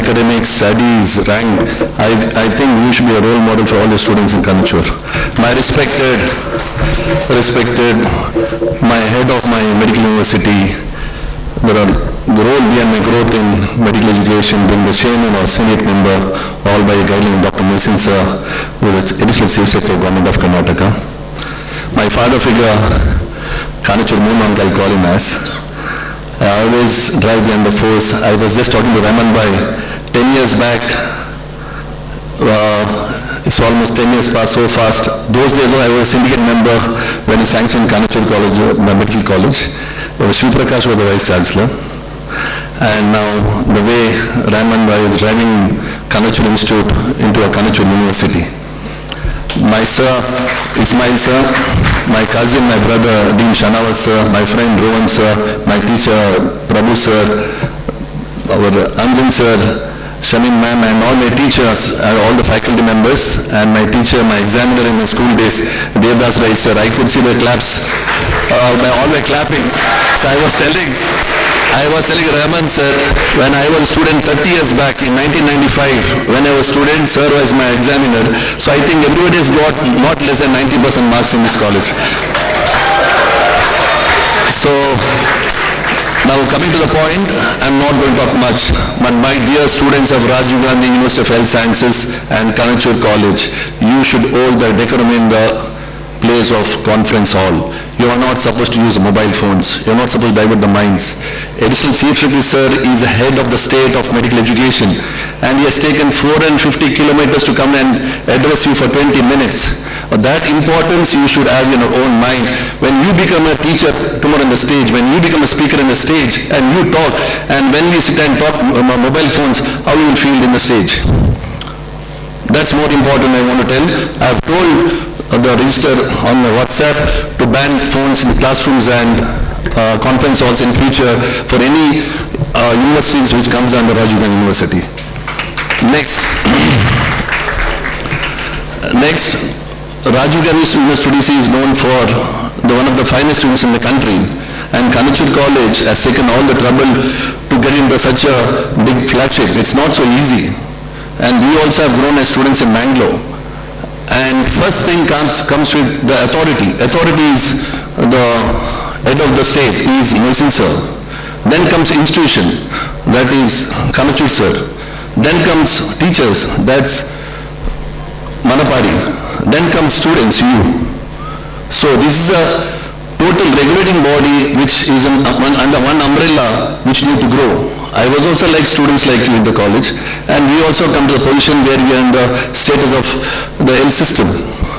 academics, studies, rank, I think you should be a role model for all the students in Kanachur. My respected my head of my medical university, the role behind my growth in medical education, being the chairman or senate member, all by guiding Dr. Mohsin sir, who is additional chief secretary of Government of Karnataka. My father figure, Kanachur Moon Uncle, I'll call him as. I always drive beyond the force. I was just talking to Raman Bhai 10 years back. It's almost 10 years past so fast. Those days I was a syndicate member when he sanctioned Kanachur College, Medical College. Shiv Prakash was the Vice Chancellor. And now the way Raman Bhai is driving Kanachur Institute into a Kanachur University. My sir, Ismail sir, my cousin, my brother, Dean Shanawaz sir, my friend Rohan sir, my teacher Prabhu sir, our Anjan sir, Shamim ma'am, and all my teachers, all the faculty members, and my teacher, my examiner in my school days, Devdas Rai sir. I could see the claps, all my clapping. So I was telling Rahman sir, when I was a student 30 years back in 1995, when I was a student, sir was my examiner. So I think everybody has got not less than 90% marks in this college. So now coming to the point, I'm not going to talk much, but my dear students of Rajiv Gandhi University of Health Sciences and Kanachur College, you should hold the decorum in the place of conference hall. You are not supposed to use mobile phones. You are not supposed to divert the minds. Additional Chief Secretary sir is the head of the state of medical education, and he has taken 450 kilometers to come and address you for 20 minutes. That importance you should have in your own mind. When you become a teacher tomorrow on the stage, when you become a speaker on the stage and you talk, and when we sit and talk mobile phones, how you will feel in the stage. That's more important I want to tell. I have told the register on the WhatsApp to ban phones in classrooms and conference halls in future for any universities which comes under Rajiv Gandhi University. Next, Rajiv Gandhi University is known for one of the finest students in the country, and Kanachur College has taken all the trouble to get into such a big flagship. It's not so easy, and we also have grown as students in Bangalore. And first thing comes with the authority. Authority is the head of the state, is Mohsin sir. Then comes institution, that is Kanachur sir. Then comes teachers, that's Manapadi. Then comes students, you. So this is a total regulating body which is under one umbrella which need to grow. I was also like students like you in the college, and we also come to the position where we are in the status of the health system.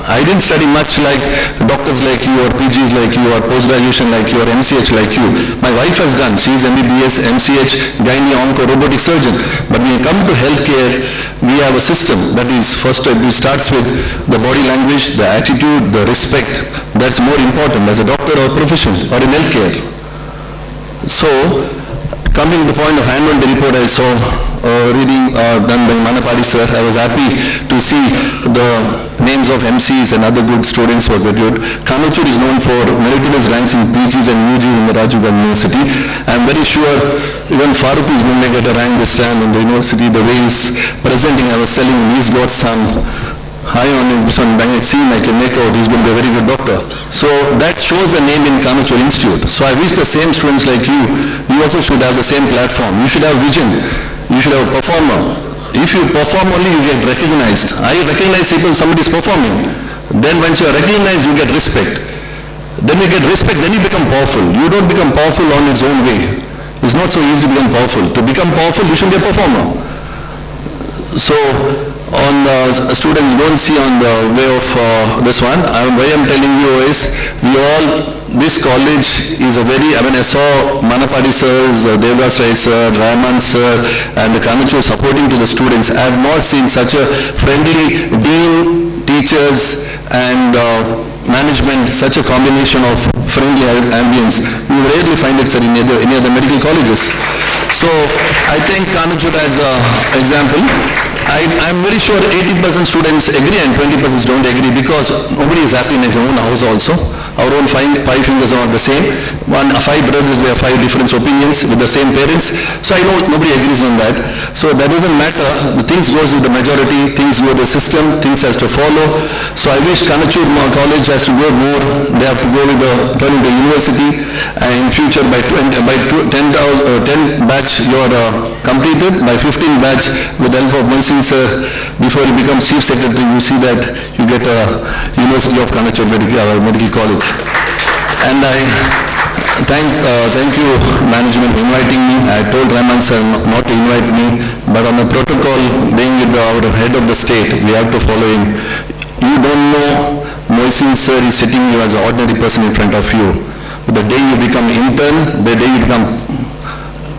I didn't study much like doctors like you, or PGs like you, or post-graduation like you, or MCH like you. My wife has done. She is MBBS, MCH, gynae, onco, robotic surgeon. But when you come to healthcare, we have a system that is, first it starts with the body language, the attitude, the respect. That's more important as a doctor or profession or in healthcare. So, coming to the point of annual report, I saw reading done by Manapadi sir. I was happy to see the names of MCs and other good students who are graduated. Kanachur is known for meritorious ranks in PGs and UG in the Rajiv Gandhi University. I am very sure even Farooq is going to get a rank this time in the university. The way he's presenting, I was telling him he's got some high on his bank scene, I can make out he's going to be a very good doctor. So that shows the name in Kanachur Institute. So I wish the same students like you also should have the same platform. You should have vision. You should have a performer. If you perform only, you get recognized. I recognize people, somebody is performing. Then once you are recognized, you get respect. Then you get respect, then you become powerful. You don't become powerful on its own way. It's not so easy to become powerful. To become powerful, you should be a performer. So, on the students don't see on the way of this one. Why I'm telling you is, this college is a very, I saw Manapadi sirs, Devdas Rai sir, Rahman sir, and the Kanachur supporting to the students. I have not seen such a friendly dean, teachers, and management, such a combination of friendly ambience. You rarely find it, sir, in any other medical colleges. So, I think Kanachur as an example. I'm very sure 80% students agree and 20% don't agree, because nobody is happy in his own house also. Our own five fingers are not the same. Five brothers, we have five different opinions with the same parents. So I know nobody agrees on that. So that doesn't matter. The things goes with the majority, things go with the system, things has to follow. So I wish Kanachur College has to go more. They have to go with the turning the university. And in future by 10 batch you are completed. By 15 batch with the help of Mohsin sir, before you become chief secretary, you see that you get a University of Kanachur Medical College. And I thank you management for inviting me. I told Rahman sir not to invite me, but on the protocol, being with our head of the state, we have to follow him. You don't know, Mohsin sir is sitting you as an ordinary person in front of you. The day you become intern, the day you become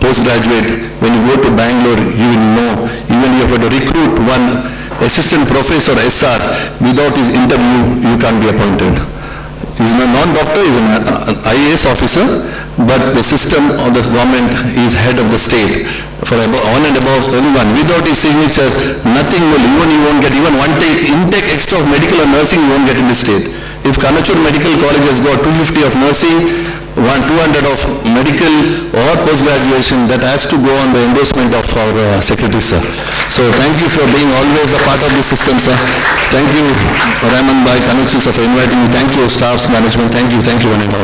postgraduate, when you go to Bangalore, you will know, even if you have to recruit one assistant professor SR, without his interview, you can't be appointed. He's a non-doctor, he's an IAS officer, but the system of the government is head of the state. For on and above everyone, without his signature, nothing will, even you won't get, even one intake extra of medical or nursing, you won't get in the state. If Kanachur Medical College has got 250 of nursing, 200 of medical or post-graduation, that has to go on the endorsement of our secretary, sir. So thank you for being always a part of the system, sir. Thank you, Rahman Bhai, Kanachur sir, for inviting me. Thank you, staffs, management. Thank you, one and all.